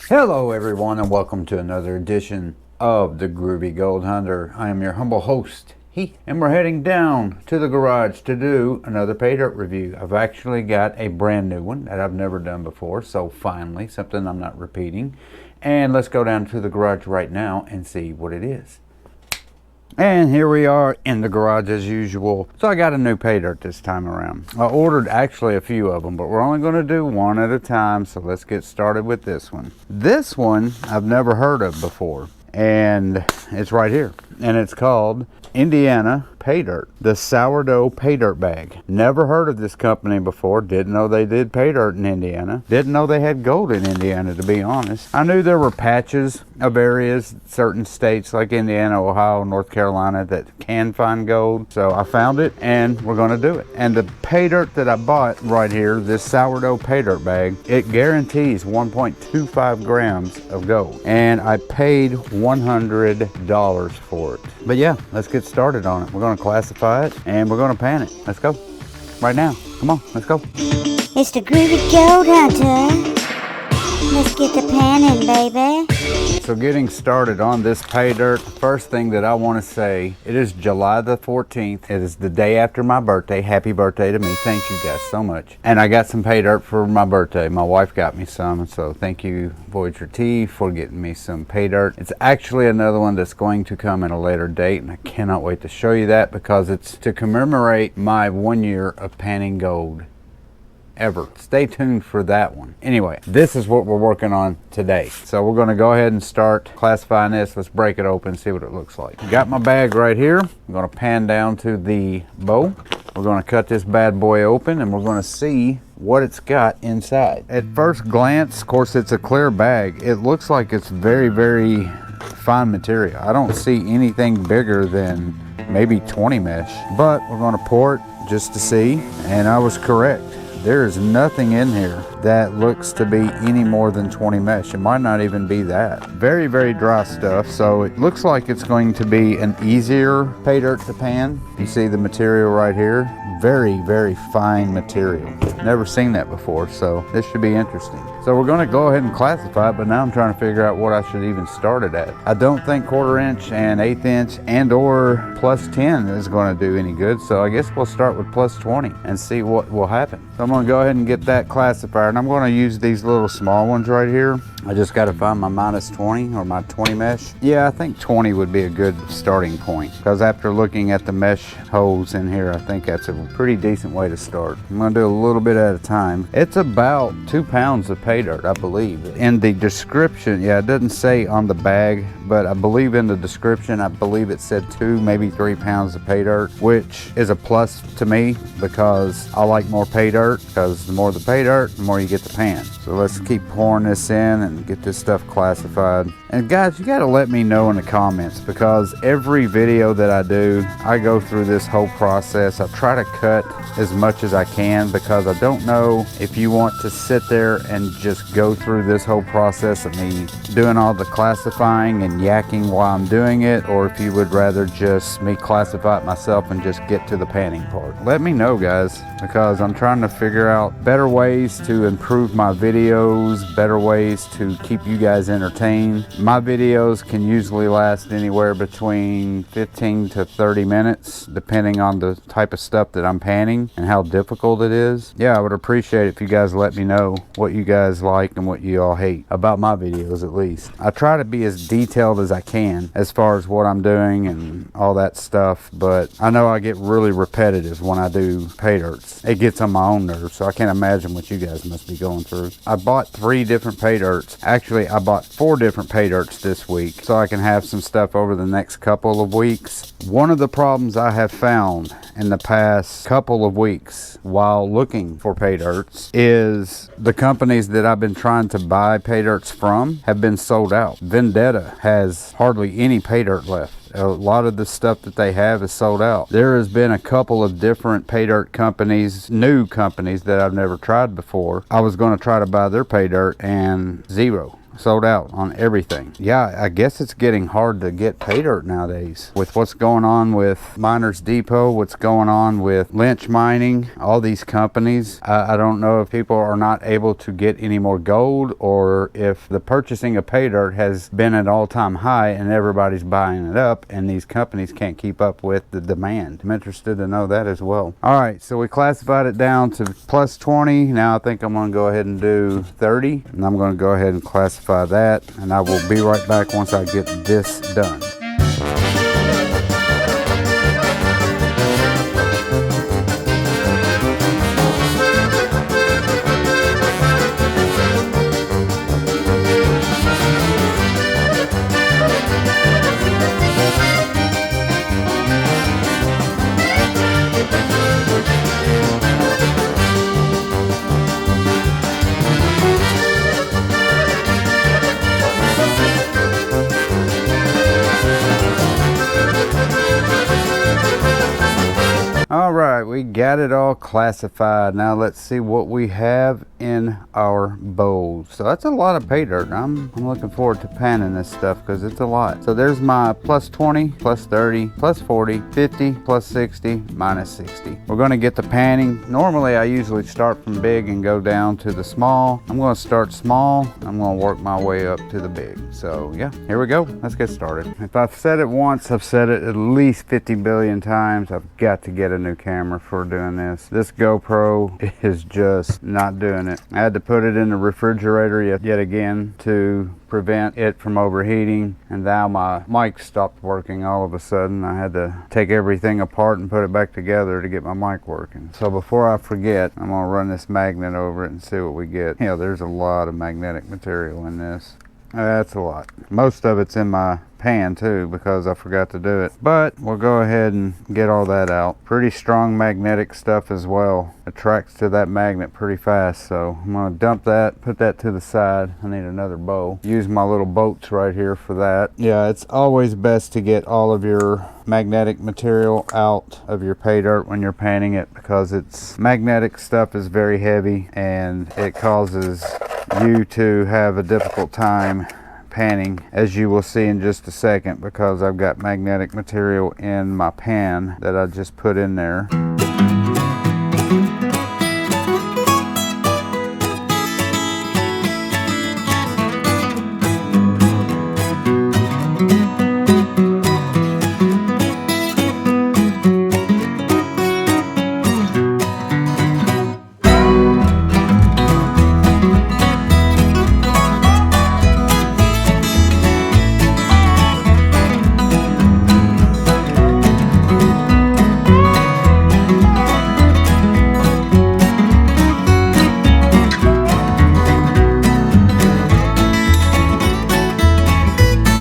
Hello everyone and welcome to another edition of the Groovy Gold Hunter. I am your humble host, Heath, and we're heading down to the garage to do another pay dirt review. I've actually got a brand new one that I've never done before, so finally something I'm not repeating. And let's go down to the garage right now and see what it is. And here we are in the garage as usual. So I got a new pay dirt this time around. I ordered actually a few of them, but we're only going to do one at a time. So let's get started with this one. This one I've never heard of before, and it's right here. And it's called Indiana Pay Dirt, the Sourdough Pay Dirt Bag. Never heard of this company before. Didn't know they did pay dirt in Indiana. Didn't know they had gold in Indiana, to be honest. I knew there were patches of areas, certain states like Indiana, Ohio, North Carolina, that can find gold. So I found it and we're going to do it. And the pay dirt that I bought right here, this Sourdough Pay Dirt Bag, it guarantees 1.25 grams of gold. And I paid $100 for it. But yeah, let's get started on it. We're going to classify it and we're going to pan it. Let's go. Right now. Come on, let's go. It's the Groovy Gold Hunter. Let's get the panning, baby. So getting started on this pay dirt, first thing that I want to say, it is July the 14th. It is the day after my birthday. Happy birthday to me. Thank you guys so much. And I got some pay dirt for my birthday. My wife got me some, so thank you Voyager T for getting me some pay dirt. It's actually another one that's going to come at a later date, and I cannot wait to show you that because it's to commemorate my 1 year of panning gold ever. Stay tuned for that one. Anyway, this is what we're working on today. So we're going to go ahead and start classifying this. Let's break it open and see what it looks like. Got my bag right here. I'm going to pan down to the bow. We're going to cut this bad boy open and we're going to see what it's got inside. At first glance, of course, it's a clear bag. It looks like it's very, very fine material. I don't see anything bigger than maybe 20 mesh, but we're going to pour it just to see, and I was correct. There is nothing in here that looks to be any more than 20 mesh. It might not even be that. Very, very dry stuff. So it looks like it's going to be an easier pay dirt to pan. You see the material right here. Very, very fine material. Never seen that before, so this should be interesting. So we're going to go ahead and classify it, but now I'm trying to figure out what I should even start it at. I don't think 1/4 inch and 1/8 inch and or plus 10 is going to do any good, so I guess we'll start with plus 20 and see what will happen. So I'm going to go ahead and get that classifier, and I'm going to use these little small ones right here. I just got to find my minus 20 or my 20 mesh. Yeah, I think 20 would be a good starting point, because after looking at the mesh holes in here, I think that's a pretty decent way to start. I'm going to do a little bit at a time. It's about 2 pounds of pay dirt, I believe. In the description, yeah, it doesn't say on the bag, but I believe in the description, I believe it said 2, maybe 3 pounds of pay dirt, which is a plus to me because I like more pay dirt, because the more the pay dirt, the more you get to pan. So let's keep pouring this in and get this stuff classified. And guys, you got to let me know in the comments, because every video that I do, I go through this whole process. I try to cut as much as I can, because I don't know if you want to sit there and just go through this whole process of me doing all the classifying and yakking while I'm doing it, or if you would rather just me classify it myself and just get to the panning part. Let me know, guys, because I'm trying to figure out better ways to improve my videos, better ways to keep you guys entertained. My videos can usually last anywhere between 15 to 30 minutes, depending on the type of stuff that I'm panning and how difficult it is. Yeah, I would appreciate it if you guys let me know what you guys like and what you all hate about my videos, at least. I try to be as detailed as I can as far as what I'm doing and all that stuff, but I know I get really repetitive when I do pay dirts. It gets on my own nerves, so I can't imagine what you guys must be going through. I bought 3 different pay dirts. Actually, I bought 4 different pay dirts this week, so I can have some stuff over the next couple of weeks. One of the problems I have found in the past couple of weeks while looking for pay dirts is the companies that I've been trying to buy pay dirts from have been sold out. Vendetta has hardly any pay dirt left. A lot of the stuff that they have is sold out. There has been a couple of different pay dirt companies, new companies that I've never tried before. I was going to try to buy their pay dirt and zero. sold out on everything. Yeah, I guess it's getting hard to get pay dirt nowadays with what's going on with Miners Depot, what's going on with Lynch Mining, all these companies. I don't know if people are not able to get any more gold, or if the purchasing of pay dirt has been at all-time high and everybody's buying it up and these companies can't keep up with the demand. I'm interested to know that as well. All right, so we classified it down to plus 20. Now I think I'm going to go ahead and do 30, and I'm going to go ahead and classify that, and I will be right back once I get this done. All right, we got it all classified. Now let's see what we have in our bowls. So that's a lot of pay dirt. I'm looking forward to panning this stuff because it's a lot. So there's my plus 20, plus 30, plus 40, 50, plus 60, minus 60. We're going to get the panning. Normally I usually start from big and go down to the small. I'm going to start small. I'm going to work my way up to the big. So yeah, here we go. Let's get started. If I've said it once, I've said it at least 50 billion times. I've got to get a new camera for doing this. This GoPro is just not doing it. I had to put it in the refrigerator yet again to prevent it from overheating, and now my mic stopped working all of a sudden. I had to take everything apart and put it back together to get my mic working. So before I forget, I'm gonna run this magnet over it and see what we get. You know, there's a lot of magnetic material in this. That's a lot. Most of it's in my pan too because I forgot to do it, but we'll go ahead and get all that out. Pretty strong magnetic stuff as well. Attracts to that magnet pretty fast, so I'm gonna dump that, put that to the side. I need another bowl. Use my little boats right here for that. Yeah, it's always best to get all of your magnetic material out of your pay dirt when you're panning it, because it's magnetic stuff is very heavy and it causes you to have a difficult time panning, as you will see in just a second, because I've got magnetic material in my pan that I just put in there.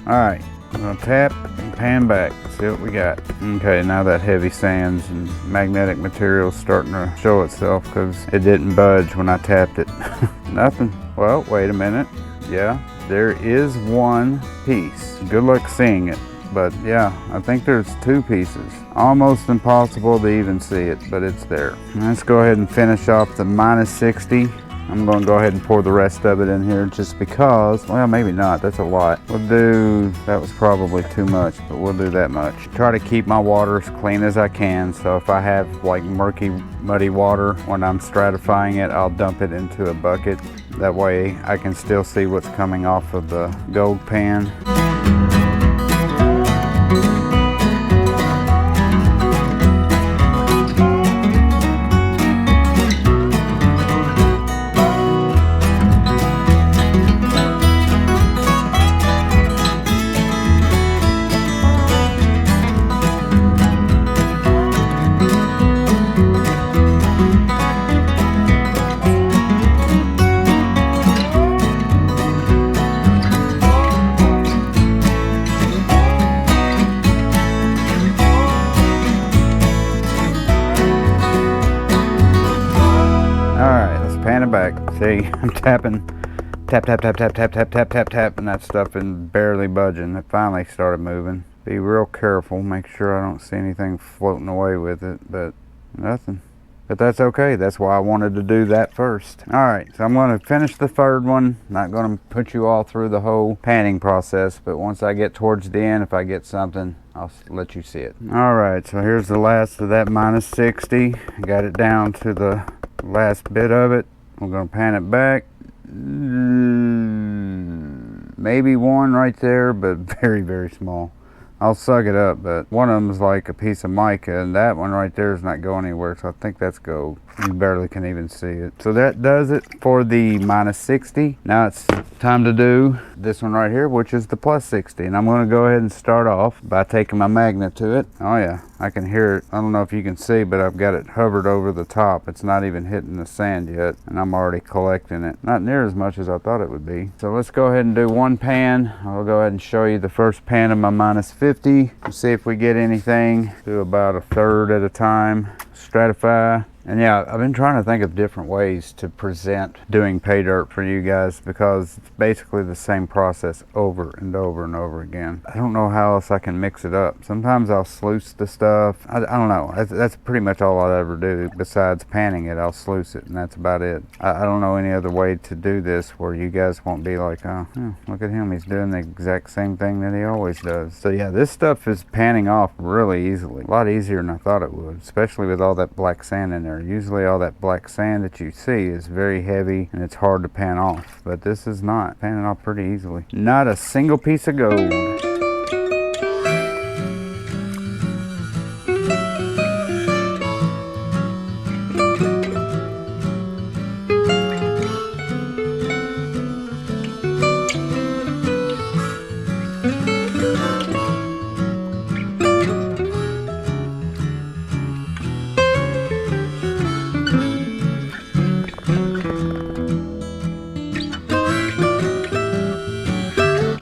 Alright, I'm going to tap and pan back. See what we got. Okay, now that heavy sands and magnetic material is starting to show itself because it didn't budge when I tapped it. Nothing. Well, wait a minute. Yeah, there is one piece. Good luck seeing it. But yeah, I think there's two pieces. Almost impossible to even see it, but it's there. Let's go ahead and finish off the minus 60. I'm going to go ahead and pour the rest of it in here just because, well, maybe not. That's a lot. We'll do, that was probably too much, but we'll do that much. Try to keep my water as clean as I can. So if I have like murky, muddy water when I'm stratifying it, I'll dump it into a bucket. That way I can still see what's coming off of the gold pan. Back. See, I'm tapping, tap, tap, tap, tap, tap, tap, tap, tap, tap, and that stuff is barely budging. It finally started moving. Be real careful, make sure I don't see anything floating away with it, but nothing. But that's okay. That's why I wanted to do that first. All right, so I'm going to finish the third one. Not going to put you all through the whole panning process, but once I get towards the end, if I get something, I'll let you see it. All right, so here's the last of that minus 60. Got it down to the last bit of it. We're going to pan it back. Maybe one right there, but very, very small. I'll suck it up, but one of them is like a piece of mica, and that one right there is not going anywhere, so I think that's gold. You barely can even see it. So that does it for the minus 60. Now it's time to do this one right here, which is the plus 60. And I'm going to go ahead and start off by taking my magnet to it. Oh yeah, I can hear it. I don't know if you can see, but I've got it hovered over the top. It's not even hitting the sand yet, and I'm already collecting it. Not near as much as I thought it would be. So let's go ahead and do one pan. I'll go ahead and show you the first pan of my minus 50. We'll see if we get anything. Do about a third at a time. Stratify. And yeah, I've been trying to think of different ways to present doing pay dirt for you guys, because it's basically the same process over and over and over again. I don't know how else I can mix it up. Sometimes I'll sluice the stuff. I don't know. That's pretty much all I'll ever do. Besides panning it, I'll sluice it, and that's about it. I don't know any other way to do this where you guys won't be like, oh, look at him. He's doing the exact same thing that he always does. So yeah, this stuff is panning off really easily. A lot easier than I thought it would, especially with all that black sand in there. Usually all that black sand that you see is very heavy and it's hard to pan off, but this is not. Panning off pretty easily. Not a single piece of gold.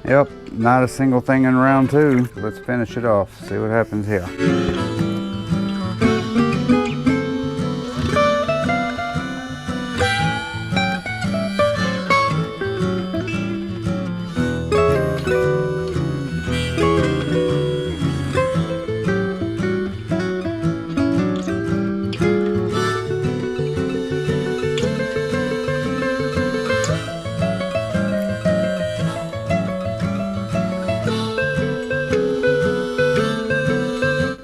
Yep, not a single thing in round two. Let's finish it off, see what happens here.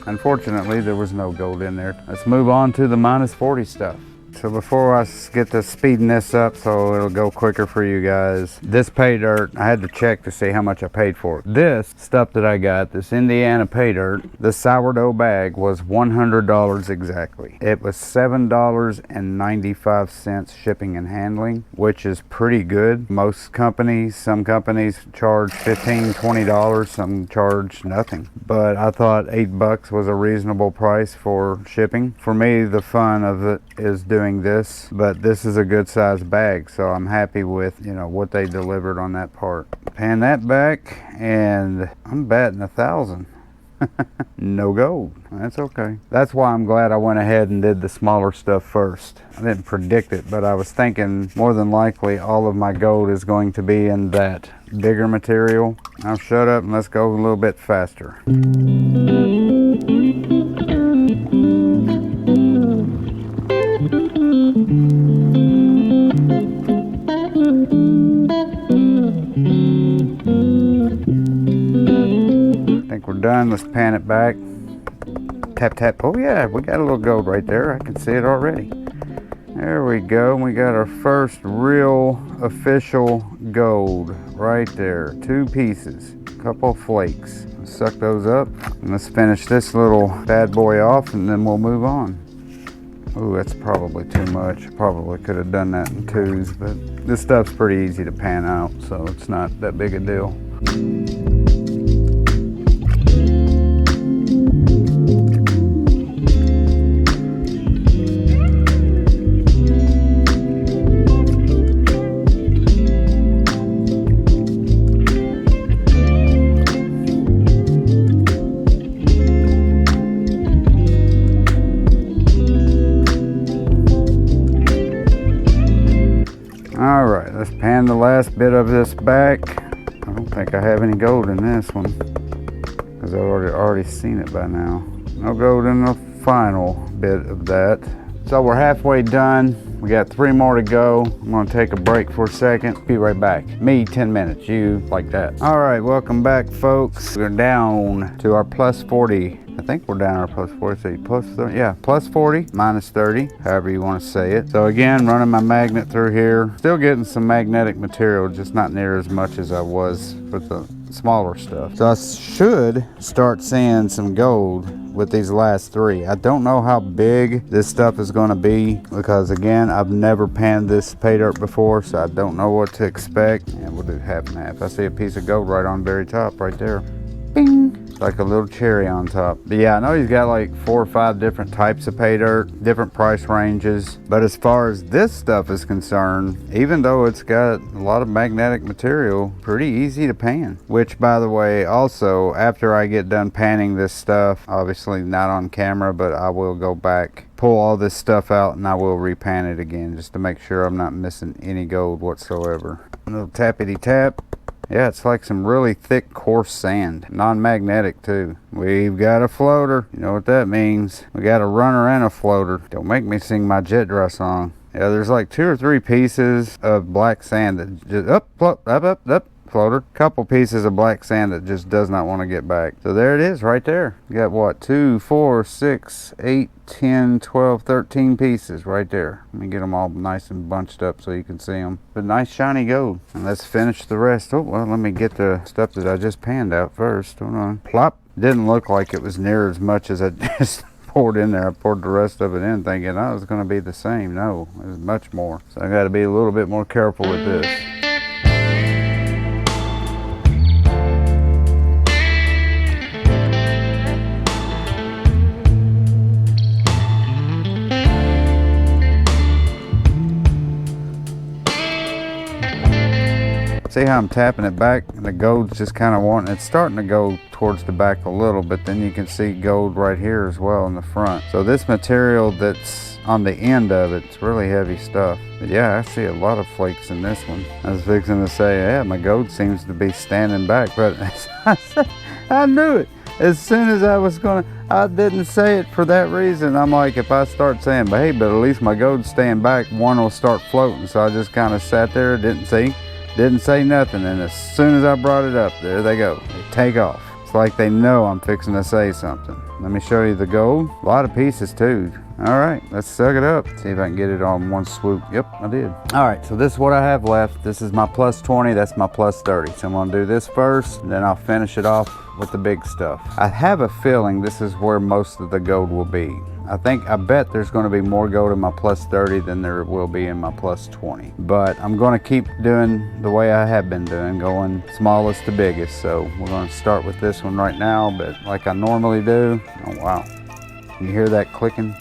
Unfortunately, there was no gold in there. Let's move on to the minus 40 stuff. So before I get to speeding this up so it'll go quicker for you guys, this pay dirt, I had to check to see how much I paid for it. This stuff that I got, this Indiana pay dirt, the sourdough bag was $100 exactly. It was $7.95 shipping and handling, which is pretty good. Most companies, some companies charge $15, $20, some charge nothing. But I thought $8 was a reasonable price for shipping. For me, the fun of it is doing this, but this is a good sized bag, so I'm happy with, you know, what they delivered on that part. Pan that back, and I'm batting 1,000. No gold. That's okay. That's why I'm glad I went ahead and did the smaller stuff first. I didn't predict it, but I was thinking more than likely all of my gold is going to be in that bigger material. Now shut up and let's go a little bit faster. I think we're done. Let's pan it back. Tap, tap. Oh yeah, we got a little gold right there. I can see it already. There we go. We got our first real official gold right there. 2 pieces, a couple of flakes. Suck those up. And let's finish this little bad boy off and then we'll move on. Ooh, that's probably too much. Probably could have done that in 2s, but this stuff's pretty easy to pan out, so it's not that big a deal. All right, let's pan the last bit of this back. I don't think I have any gold in this one because I've already seen it by now. No gold in the final bit of that. So we're halfway done. We got 3 more to go. I'm gonna take a break for a second. Be right back. Me, 10 minutes, you like that. All right, welcome back, folks. We're down to our plus 40. I think we're down our plus 40, so plus 30, yeah, plus 40, minus 30, however you want to say it. So again, running my magnet through here. Still getting some magnetic material, just not near as much as I was with the smaller stuff. So I should start seeing some gold with these last 3. I don't know how big this stuff is going to be because again, I've never panned this pay dirt before, so I don't know what to expect. And we'll do half and half. I see a piece of gold right on the very top right there. Bing! Like a little cherry on top. But yeah, I know he's got like 4 or 5 different types of pay dirt, different price ranges. But as far as this stuff is concerned, even though it's got a lot of magnetic material, pretty easy to pan. Which, by the way, also after I get done panning this stuff, obviously not on camera, but I will go back, pull all this stuff out, and I will repan it again just to make sure I'm not missing any gold whatsoever. A little tappity tap. Yeah, it's like some really thick, coarse sand. Non-magnetic, too. We've got a floater. You know what that means. We got a runner and a floater. Don't make me sing my jet dry song. Yeah, there's like 2 or 3 pieces of black sand that just up, floater. Couple pieces of black sand that just does not want to get back. So there it is right there. You got what, 2, 4, 6, 8, 10, 12, 13 pieces right there. Let me get them all nice and bunched up so you can see them. But nice shiny gold. And let's finish the rest. Oh, well, let me get the stuff that I just panned out first. Hold on. Plop. Didn't look like it was near as much as I just poured in there. I poured the rest of it in thinking, oh, it was going to be the same. No, it was much more. So I got to be a little bit more careful with this. See how I'm tapping it back and the gold's just kind of wanting, it's starting to go towards the back a little, but then you can see gold right here as well in the front. So this material that's on the end of it's really heavy stuff. But yeah, I see a lot of flakes in this one. I was fixing to say, yeah, my gold seems to be standing back, but I knew it. As soon as I didn't say it for that reason. I'm like, if I start saying, but hey, but at least my gold's staying back, one will start floating. So I just kind of sat there, didn't say nothing, and as soon as I brought it up, there they go. They take off. It's like they know I'm fixing to say something. Let me show you the gold. A lot of pieces too. All right, let's suck it up. See if I can get it on one swoop. Yep, I did. All right, so this is what I have left. This is my plus 20, that's my plus 30. So I'm gonna do this first, and then I'll finish it off with the big stuff. I have a feeling this is where most of the gold will be. I bet there's going to be more gold in my plus 30 than there will be in my plus 20. But I'm going to keep doing the way I have been doing, going smallest to biggest. So we're going to start with this one right now, but like I normally do. Oh, wow. You hear that clicking?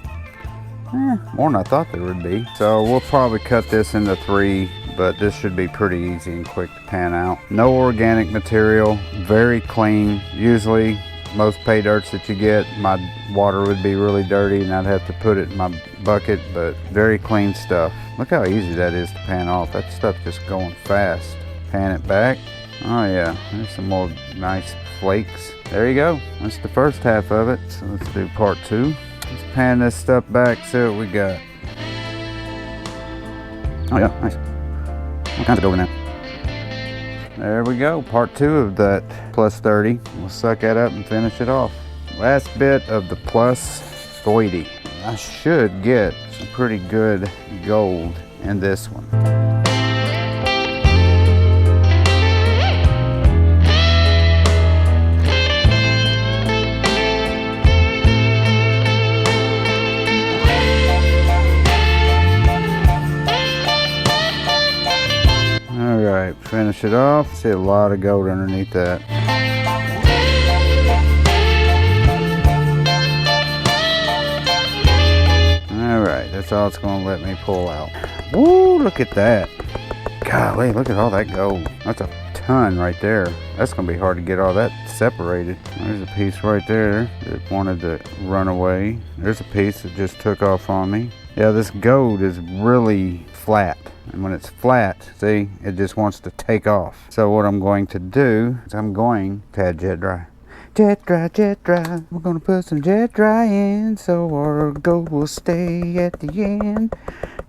More than I thought there would be. So we'll probably cut this into 3, but this should be pretty easy and quick to pan out. No organic material, very clean. Usually, most pay dirts that you get, my water would be really dirty and I'd have to put it in my bucket, but very clean stuff. Look how easy that is to pan off. That stuff just going fast. Pan it back. Oh yeah, there's some more nice flakes. There you go. That's the first half of it. So let's do part 2. Let's pan this stuff back, see what we got. Oh yeah, nice. All kinds of gold in there. There we go, part 2 of that plus 30. We'll suck that up and finish it off. Last bit of the plus 30. I should get some pretty good gold in this one. Alright, finish it off. See a lot of gold underneath that. Alright, that's all it's going to let me pull out. Woo, look at that. Golly, look at all that gold. That's a ton right there. That's going to be hard to get all that separated. There's a piece right there that wanted to run away. There's a piece that just took off on me. Yeah, this gold is really flat. And when it's flat, see, it just wants to take off. So what I'm going to do is I'm going to add jet dry. Jet dry, jet dry. We're gonna put some jet dry in so our gold will stay at the end.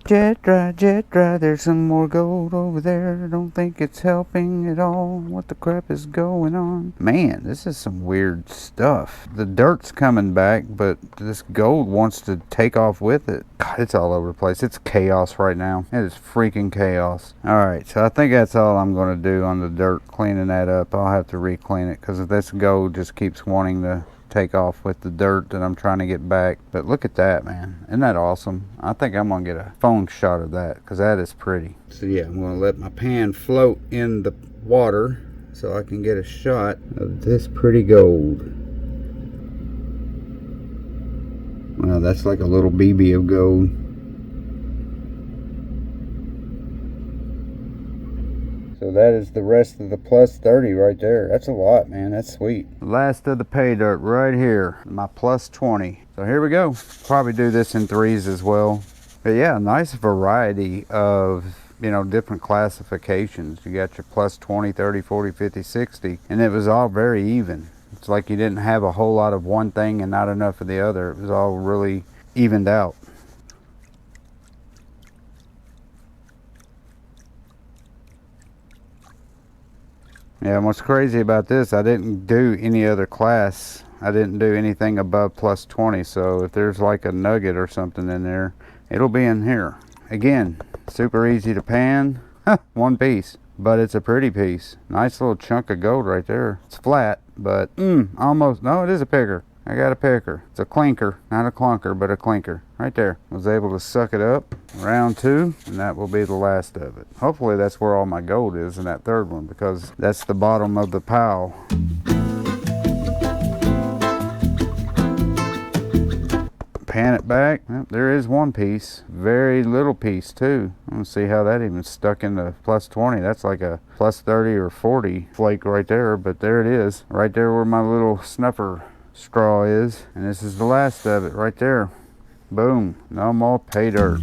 Jet dry, jet dry. There's some more gold over there. I don't think it's helping at all. What the crap is going on? Man, this is some weird stuff. The dirt's coming back, but this gold wants to take off with it. God, it's all over the place. It's chaos right now. It is freaking chaos. Alright, so I think that's all I'm going to do on the dirt, cleaning that up. I'll have to re-clean it because this gold just keeps wanting to take off with the dirt that I'm trying to get back. But look at that, man. Isn't that awesome? I think I'm gonna get a phone shot of that because that is pretty. So yeah, I'm gonna let my pan float in the water so I can get a shot of this pretty gold. Wow, that's like a little BB of gold. So that is the rest of the plus 30 right there. That's a lot, man. That's sweet. Last of the pay dirt right here. My plus 20. So here we go. Probably do this in threes as well. But yeah, nice variety of, you know, different classifications. You got your plus 20, 30, 40, 50, 60. And it was all very even. It's like you didn't have a whole lot of one thing and not enough of the other. It was all really evened out. Yeah, and what's crazy about this, I didn't do any other class. I didn't do anything above plus 20, so if there's like a nugget or something in there, it'll be in here. Again, super easy to pan. One piece, but it's a pretty piece. Nice little chunk of gold right there. It's flat, but almost, no, it is a picker. I got a picker. It's a clinker, not a clunker, but a clinker. Right there. I was able to suck it up. Round two, and that will be the last of it. Hopefully that's where all my gold is in that third one, because that's the bottom of the pile. Pan it back. Yep, there is one piece. Very little piece too. Let's see how that even stuck in the plus 20. That's like a plus 30 or 40 flake right there, but there it is. Right there where my little snuffer straw is, and this is the last of it right there. Boom, no more pay dirt.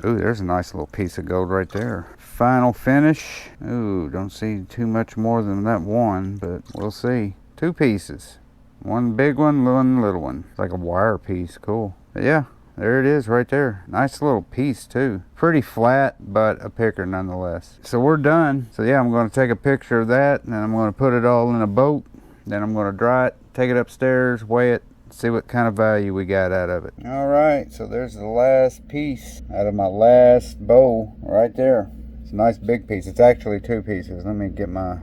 Ooh, there's a nice little piece of gold right there. Final finish. Ooh, don't see too much more than that one, but we'll see. Two pieces, one big one little one. It's like a wire piece. Cool. But yeah, there it is right there. Nice little piece too. Pretty flat, but a picker nonetheless. So we're done. So yeah, I'm going to take a picture of that, and I'm going to put it all in a boat. Then I'm going to dry it, take it upstairs, weigh it, see what kind of value we got out of it. All right, so there's the last piece out of my last bowl right there. It's a nice big piece. It's actually two pieces. Let me get my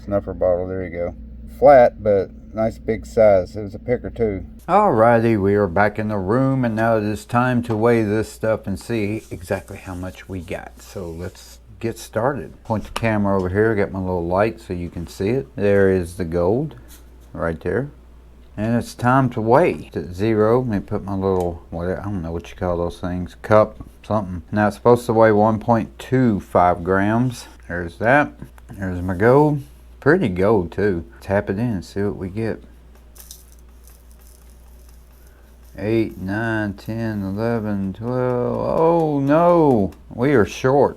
snuffer bottle. There you go. Flat, but nice big size. It was a picker too. Alrighty, we are back in the room, and now it is time to weigh this stuff and see exactly how much we got. So let's get started. Point the camera over here. Got my little light so you can see it. There is the gold right there. And it's time to weigh. It's at 0. Let me put my little, whatever, I don't know what you call those things, cup, something. Now it's supposed to weigh 1.25 grams. There's that. There's my gold. Pretty gold too. Tap it in and see what we get. 8, 9, 10, 11, 12. Oh no, we are short.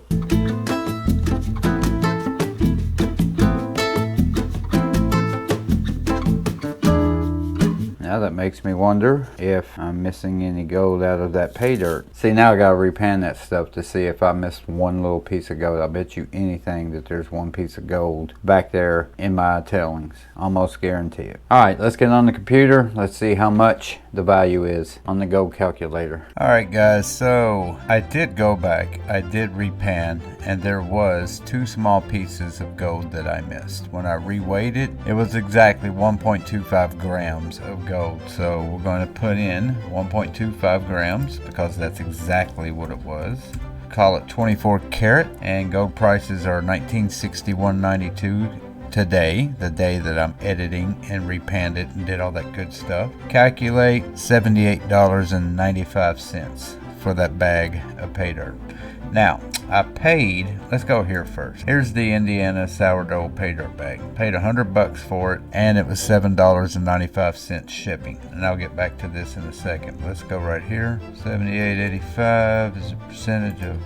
Now that makes me wonder if I'm missing any gold out of that pay dirt. See, now I gotta repan that stuff to see if I missed one little piece of gold. I bet you anything that there's one piece of gold back there in my tailings. Almost guarantee it. All right, let's get on the computer. Let's see how much the value is on the gold calculator. All right, guys, so I did go back. I did repan, and there was 2 small pieces of gold that I missed. When I reweighed it, it was exactly 1.25 grams of gold. So we're going to put in 1.25 grams because that's exactly what it was. Call it 24 karat, and gold prices are 1961.92 today, the day that I'm editing and repanned it and did all that good stuff. Calculate $78.95 for that bag of pay dirt. Now, I paid, let's go here first. Here's the Indiana sourdough pay dirt bag. Paid $100 for it, and it was $7.95 shipping. And I'll get back to this in a second. Let's go right here. $78.85 is a percentage of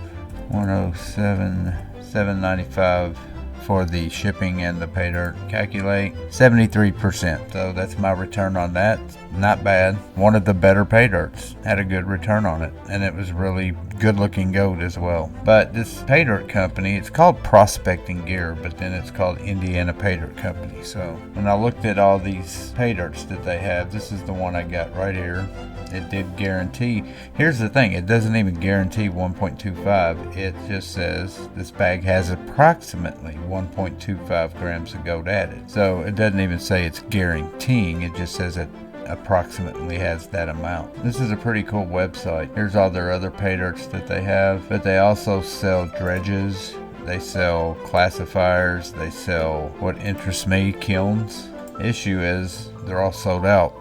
107. $7.95 for the shipping and the pay dirt. Calculate 73%. So that's my return on that. Not bad. One of the better pay dirts. Had a good return on it, and it was really good looking gold as well. But this pay dirt company, it's called Prospecting Gear, but then it's called Indiana Pay Dirt Company. So when I looked at all these pay dirts that they have, this is the one I got right here. It did guarantee. Here's the thing, it doesn't even guarantee 1.25. It just says this bag has approximately 1.25 grams of gold added. So it doesn't even say it's guaranteeing, it just says it approximately has that amount. This is a pretty cool website. Here's all their other pay dirts that they have, but they also sell dredges, they sell classifiers, they sell, what interests me, kilns. Issue is they're all sold out.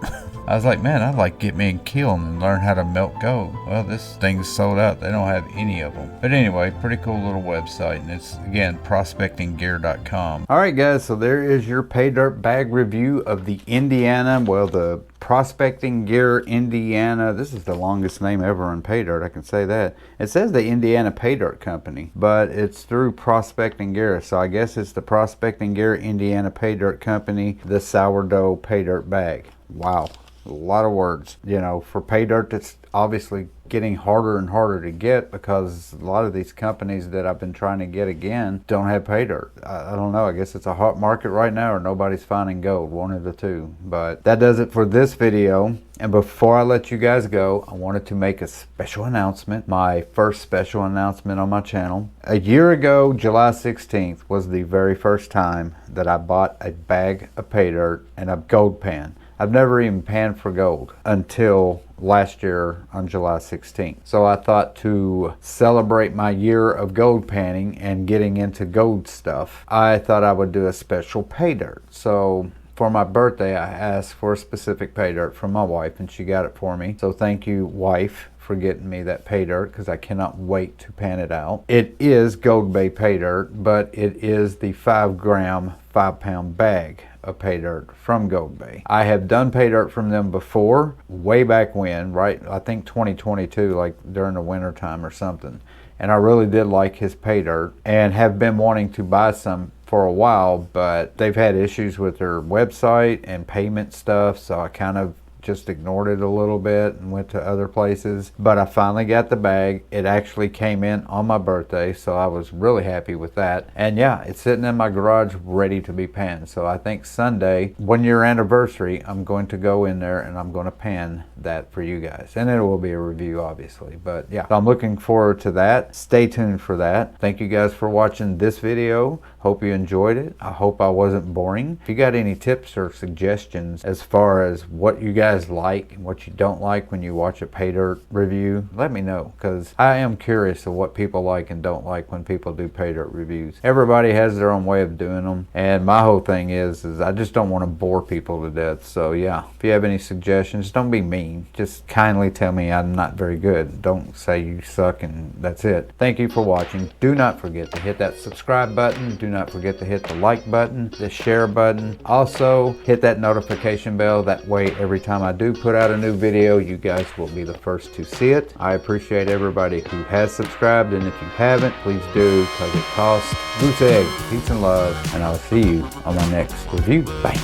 I was like, man, I'd like to get me a kiln and learn how to melt gold. Well, this thing's sold out. They don't have any of them. But anyway, pretty cool little website. And it's, again, prospectinggear.com. All right, guys. So there is your pay dirt bag review of the Indiana, well, the Prospecting Gear Indiana. This is the longest name ever in pay dirt, I can say that. It says the Indiana Pay Dirt Company, but it's through Prospecting Gear. So I guess it's the Prospecting Gear Indiana Pay Dirt Company, the sourdough pay dirt bag. Wow. A lot of words. You know, for pay dirt, it's obviously getting harder and harder to get because a lot of these companies that I've been trying to get again don't have pay dirt. I don't know. I guess it's a hot market right now or nobody's finding gold. One of the two. But that does it for this video. And before I let you guys go, I wanted to make a special announcement. My first special announcement on my channel. A year ago, July 16th was the very first time that I bought a bag of pay dirt and a gold pan. I've never even panned for gold until last year on July 16th. So I thought to celebrate my year of gold panning and getting into gold stuff, I thought I would do a special pay dirt. So for my birthday, I asked for a specific pay dirt from my wife and she got it for me. So thank you, wife, for getting me that pay dirt because I cannot wait to pan it out. It is Gold Bay pay dirt, but it is the 5 gram, 5 pound bag of pay dirt from Gold Bay. I have done pay dirt from them before, way back when, right? I think 2022, like during the winter time or something. And I really did like his pay dirt and have been wanting to buy some for a while, but they've had issues with their website and payment stuff, so I kind of just ignored it a little bit and went to other places. But I finally got the bag. It actually came in on my birthday, so I was really happy with that. And yeah, it's sitting in my garage ready to be panned. So I think Sunday, 1 year anniversary, I'm going to go in there and I'm going to pan that for you guys. And it will be a review, obviously. But yeah, so I'm looking forward to that. Stay tuned for that. Thank you guys for watching this video. Hope you enjoyed it. I hope I wasn't boring. If you got any tips or suggestions as far as what you guys like and what you don't like when you watch a pay dirt review, let me know, because I am curious of what people like and don't like when people do pay dirt reviews. Everybody has their own way of doing them, and my whole thing is I just don't want to bore people to death. So yeah, if you have any suggestions, don't be mean. Just kindly tell me I'm not very good. Don't say you suck and that's it. Thank you for watching. Do not forget to hit that subscribe button. Do not forget to hit the like button, the share button. Also, hit that notification bell. That way, every time I do put out a new video, you guys will be the first to see it. I appreciate everybody who has subscribed, and if you haven't, please do, because it costs goose egg. Peace and love, and I'll see you on my next review. Bye.